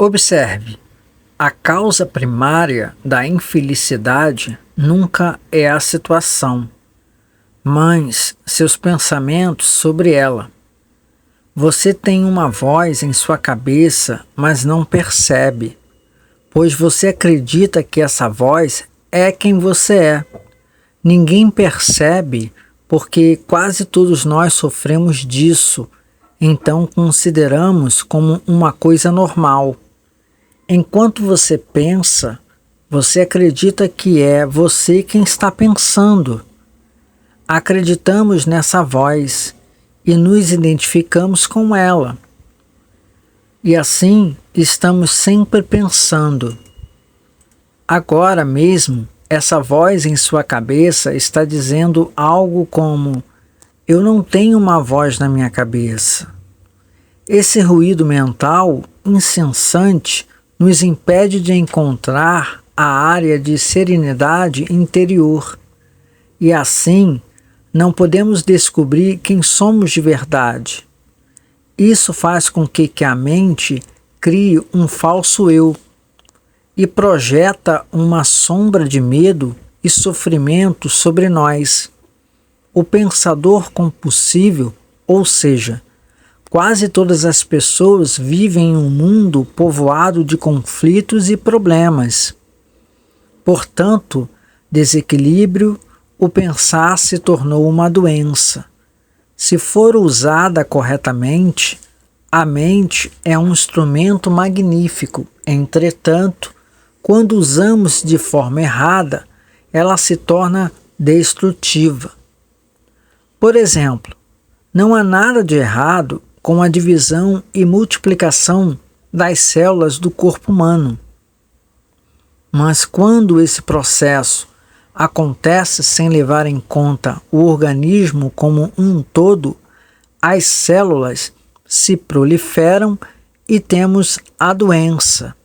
Observe, a causa primária da infelicidade nunca é a situação, mas seus pensamentos sobre ela. Você tem uma voz em sua cabeça, mas não percebe, pois você acredita que essa voz é quem você é. Ninguém percebe porque quase todos nós sofremos disso, então consideramos como uma coisa normal. Enquanto você pensa, você acredita que é você quem está pensando. Acreditamos nessa voz e nos identificamos com ela. E assim estamos sempre pensando. Agora mesmo, essa voz em sua cabeça está dizendo algo como: eu não tenho uma voz na minha cabeça. Esse ruído mental incessante nos impede de encontrar a área de serenidade interior. E assim, não podemos descobrir quem somos de verdade. Isso faz com que a mente crie um falso eu e projeta uma sombra de medo e sofrimento sobre nós. O pensador compulsivo, ou seja, quase todas as pessoas vivem em um mundo povoado de conflitos e problemas. Portanto, desequilíbrio, o pensar se tornou uma doença. Se for usada corretamente, a mente é um instrumento magnífico. Entretanto, quando usamos de forma errada, ela se torna destrutiva. Por exemplo, não há nada de errado com a divisão e multiplicação das células do corpo humano. Mas quando esse processo acontece sem levar em conta o organismo como um todo, as células se proliferam e temos a doença.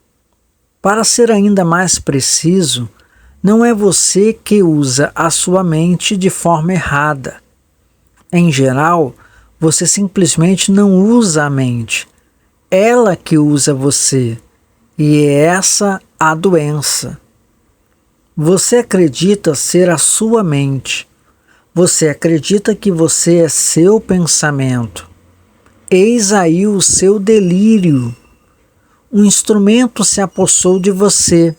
Para ser ainda mais preciso, não é você que usa a sua mente de forma errada. Em geral, você simplesmente não usa a mente. Ela que usa você. E é essa a doença. Você acredita ser a sua mente. Você acredita que você é seu pensamento. Eis aí o seu delírio. Um instrumento se apossou de você.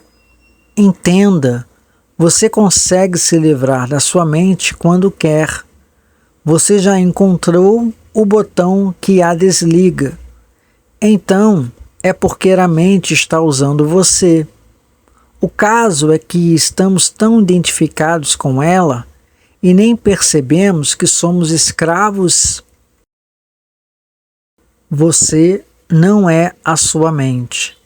Entenda, você consegue se livrar da sua mente quando quer. Você já encontrou o botão que a desliga. Então, é porque a mente está usando você. O caso é que estamos tão identificados com ela e nem percebemos que somos escravos. Você não é a sua mente.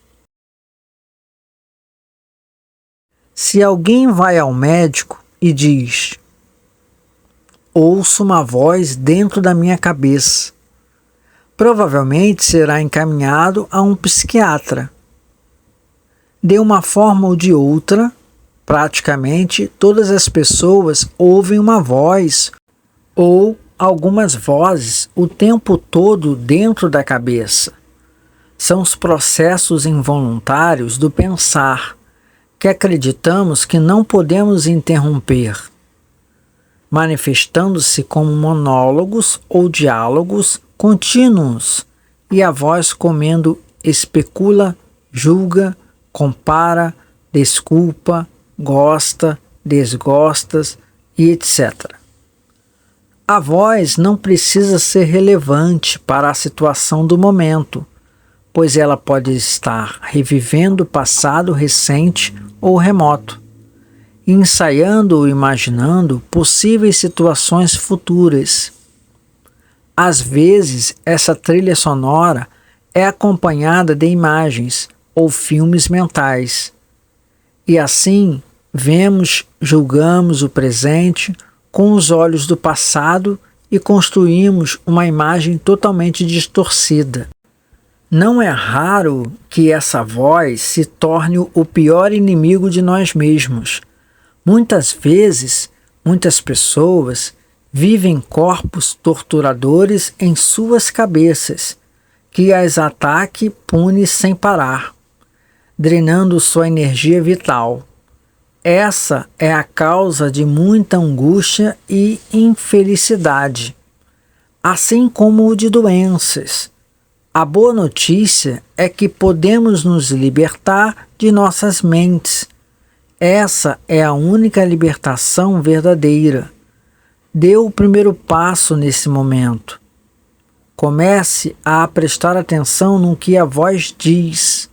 Se alguém vai ao médico e diz: ouço uma voz dentro da minha cabeça, provavelmente será encaminhado a um psiquiatra. De uma forma ou de outra, praticamente todas as pessoas ouvem uma voz ou algumas vozes o tempo todo dentro da cabeça. São os processos involuntários do pensar, que acreditamos que não podemos interromper, manifestando-se como monólogos ou diálogos contínuos, e a voz comendo especula, julga, compara, desculpa, gosta, desgostas e etc. A voz não precisa ser relevante para a situação do momento, pois ela pode estar revivendo o passado recente ou remoto, ensaiando ou imaginando possíveis situações futuras. Às vezes, essa trilha sonora é acompanhada de imagens ou filmes mentais. E assim, vemos, julgamos o presente com os olhos do passado e construímos uma imagem totalmente distorcida. Não é raro que essa voz se torne o pior inimigo de nós mesmos. Muitas vezes, muitas pessoas vivem corpos torturadores em suas cabeças, que as ataque pune sem parar. drenando sua energia vital. Essa é a causa de muita angústia e infelicidade, assim como de doenças. A boa notícia é que podemos nos libertar de nossas mentes. Essa é a única libertação verdadeira. Dê o primeiro passo nesse momento. Comece a prestar atenção no que a voz diz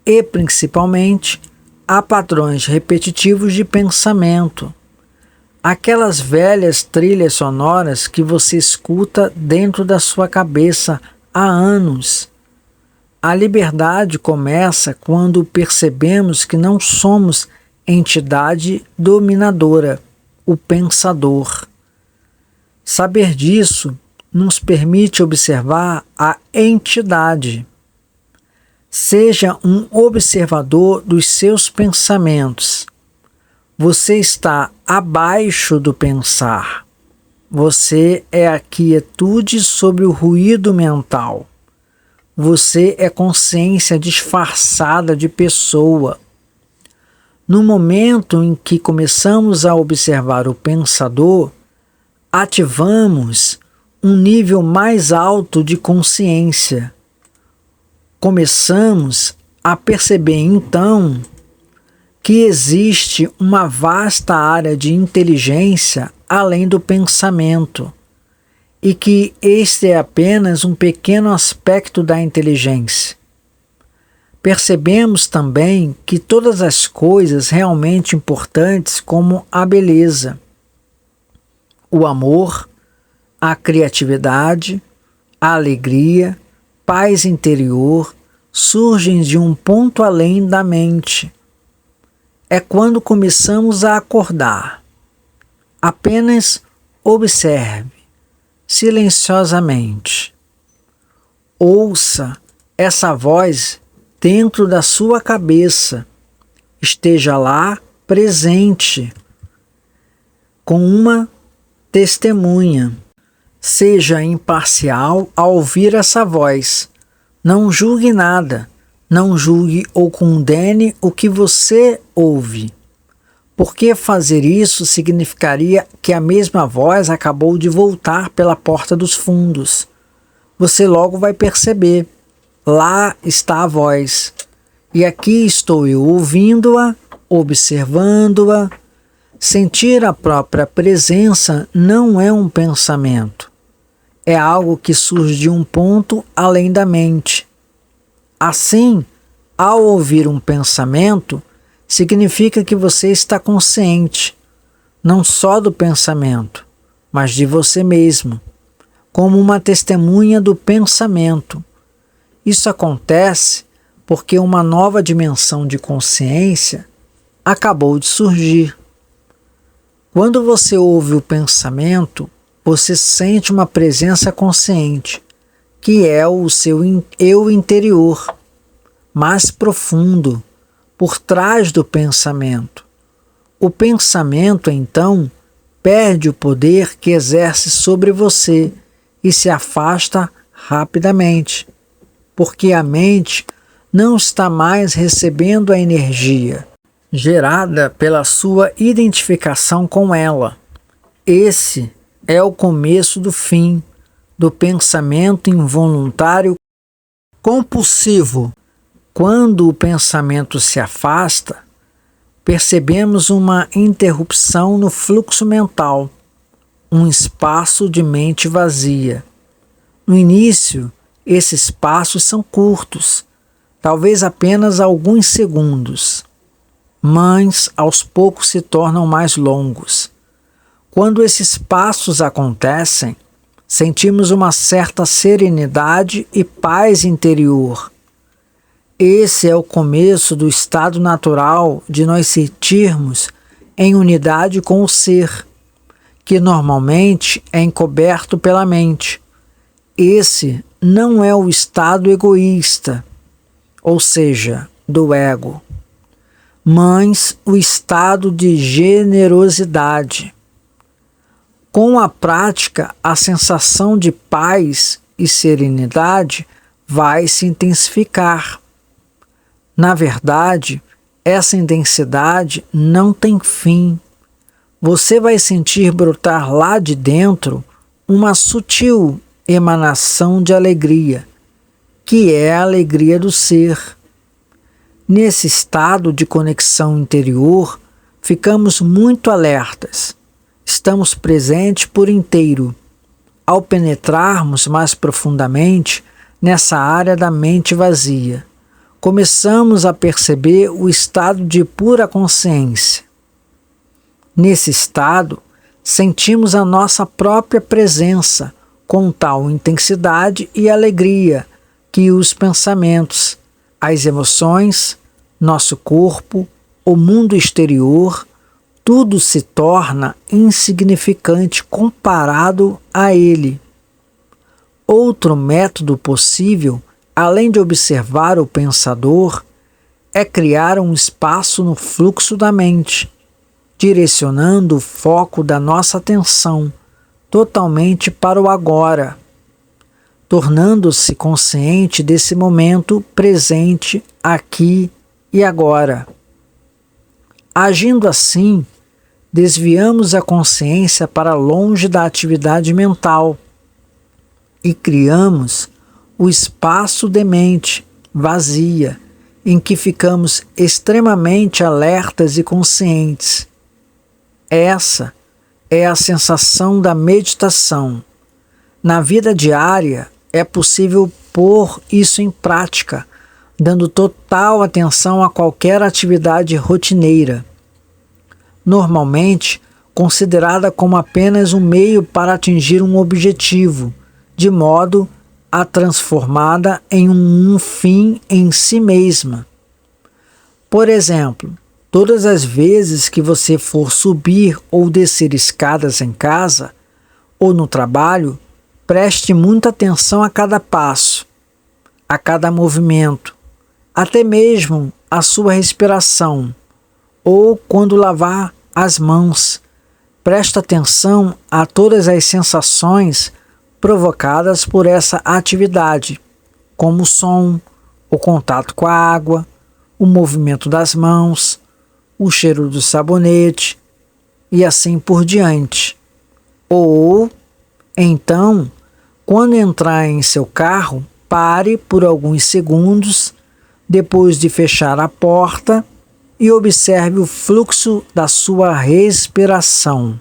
e, principalmente, a padrões repetitivos de pensamento. Aquelas velhas trilhas sonoras que você escuta dentro da sua cabeça há anos. A liberdade começa quando percebemos que não somos entidade dominadora, o pensador. Saber disso nos permite observar a entidade. Seja um observador dos seus pensamentos. Você está abaixo do pensar. Você é a quietude sobre o ruído mental. Você é consciência disfarçada de pessoa. No momento em que começamos a observar o pensador, ativamos um nível mais alto de consciência. Começamos a perceber então que existe uma vasta área de inteligência além do pensamento e que este é apenas um pequeno aspecto da inteligência. Percebemos também que todas as coisas realmente importantes, como a beleza, o amor, a criatividade, a alegria, paz interior, surgem de um ponto além da mente. É quando começamos a acordar. Apenas observe, silenciosamente. Ouça essa voz dentro da sua cabeça. Esteja lá presente, com uma testemunha. Seja imparcial ao ouvir essa voz. Não julgue nada. Não julgue ou condene o que você ouve. Porque fazer isso significaria que a mesma voz acabou de voltar pela porta dos fundos. Você logo vai perceber. Lá está a voz. E aqui estou eu ouvindo-a, observando-a. Sentir a própria presença não é um pensamento. É algo que surge de um ponto além da mente. Assim, ao ouvir um pensamento, significa que você está consciente, não só do pensamento, mas de você mesmo, como uma testemunha do pensamento. Isso acontece porque uma nova dimensão de consciência acabou de surgir. Quando você ouve o pensamento, você sente uma presença consciente, que é o seu eu interior, mais profundo, por trás do pensamento. O pensamento, então, perde o poder que exerce sobre você e se afasta rapidamente, porque a mente não está mais recebendo a energia gerada pela sua identificação com ela. Esse é o começo do fim do pensamento involuntário compulsivo. Quando o pensamento se afasta, percebemos uma interrupção no fluxo mental, um espaço de mente vazia. No início, esses passos são curtos, talvez apenas alguns segundos, mas aos poucos se tornam mais longos. Quando esses passos acontecem, sentimos uma certa serenidade e paz interior. Esse é o começo do estado natural de nós sentirmos em unidade com o ser, que normalmente é encoberto pela mente. Esse não é o estado egoísta, ou seja, do ego, mas o estado de generosidade. Com a prática, a sensação de paz e serenidade vai se intensificar. Na verdade, essa intensidade não tem fim. Você vai sentir brotar lá de dentro uma sutil emanação de alegria, que é a alegria do ser. Nesse estado de conexão interior, ficamos muito alertas. Estamos presentes por inteiro. Ao penetrarmos mais profundamente nessa área da mente vazia, começamos a perceber o estado de pura consciência. Nesse estado, sentimos a nossa própria presença com tal intensidade e alegria que os pensamentos, as emoções, nosso corpo, o mundo exterior, tudo se torna insignificante comparado a ele. Outro método possível, além de observar o pensador, é criar um espaço no fluxo da mente, direcionando o foco da nossa atenção totalmente para o agora, tornando-se consciente desse momento presente aqui e agora. Agindo assim, desviamos a consciência para longe da atividade mental e criamos o espaço de mente vazia, em que ficamos extremamente alertas e conscientes. Essa é a sensação da meditação. Na vida diária, é possível pôr isso em prática, dando total atenção a qualquer atividade rotineira, normalmente considerada como apenas um meio para atingir um objetivo, de modo a transformada em um fim em si mesma. Por exemplo, todas as vezes que você for subir ou descer escadas em casa ou no trabalho, preste muita atenção a cada passo, a cada movimento, até mesmo a sua respiração, ou quando lavar as mãos. Preste atenção a todas as sensações provocadas por essa atividade, como o som, o contato com a água, o movimento das mãos, o cheiro do sabonete e assim por diante. Ou, então, quando entrar em seu carro, pare por alguns segundos, depois de fechar a porta, e observe o fluxo da sua respiração.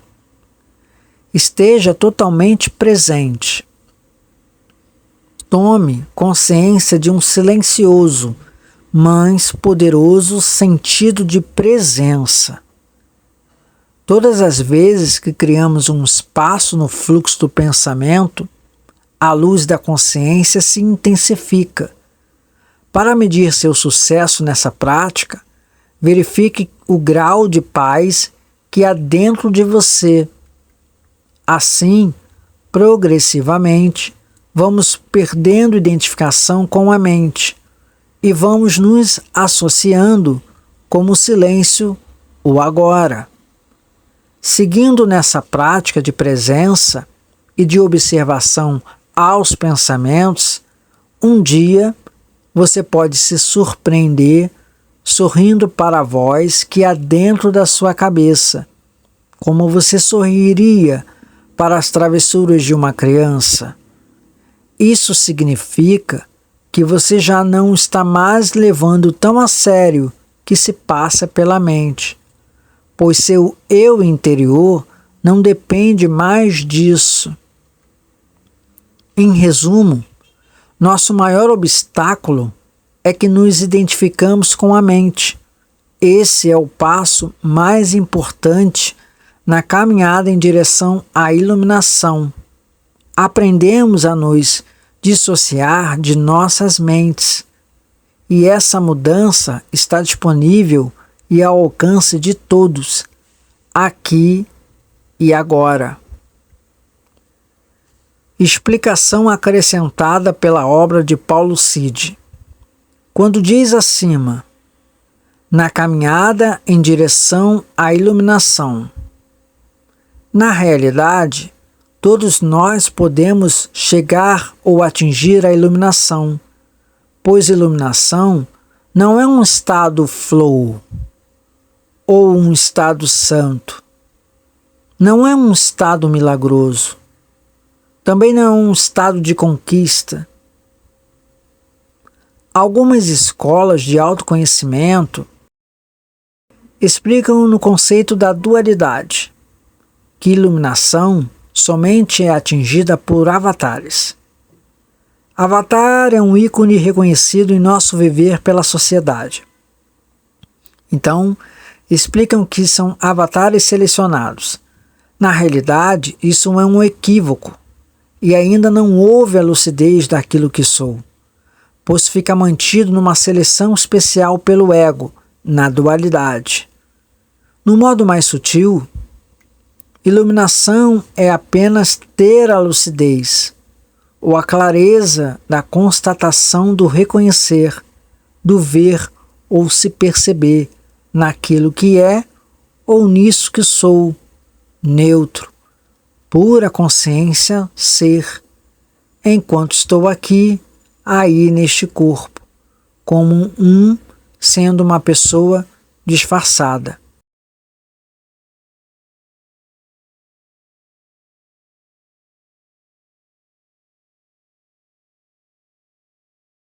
Esteja totalmente presente. Tome consciência de um silencioso, mas poderoso sentido de presença. Todas as vezes que criamos um espaço no fluxo do pensamento, a luz da consciência se intensifica. Para medir seu sucesso nessa prática, verifique o grau de paz que há dentro de você. Assim, progressivamente, vamos perdendo identificação com a mente e vamos nos associando como o silêncio, o agora. Seguindo nessa prática de presença e de observação aos pensamentos, um dia você pode se surpreender sorrindo para a voz que há dentro da sua cabeça, como você sorriria para as travessuras de uma criança. Isso significa que você já não está mais levando tão a sério que se passa pela mente, pois seu eu interior não depende mais disso. Em resumo, nosso maior obstáculo é que nos identificamos com a mente. Esse é o passo mais importante na caminhada em direção à iluminação. Aprendemos a nos dissociar de nossas mentes, e essa mudança está disponível e ao alcance de todos, aqui e agora. Explicação acrescentada pela obra de Paulo Cid. Quando diz acima, na caminhada em direção à iluminação, na realidade, todos nós podemos chegar ou atingir a iluminação, pois iluminação não é um estado flow ou um estado santo. Não é um estado milagroso. Também não é um estado de conquista. Algumas escolas de autoconhecimento explicam no conceito da dualidade, que iluminação somente é atingida por avatares. Avatar é um ícone reconhecido em nosso viver pela sociedade. Então, explicam que são avatares selecionados. Na realidade, isso é um equívoco, e ainda não houve a lucidez daquilo que sou, pois fica mantido numa seleção especial pelo ego, na dualidade. No modo mais sutil, iluminação é apenas ter a lucidez, ou a clareza da constatação do reconhecer, do ver ou se perceber naquilo que é ou nisso que sou, neutro, pura consciência, ser, enquanto estou aqui, aí neste corpo, como sendo uma pessoa disfarçada,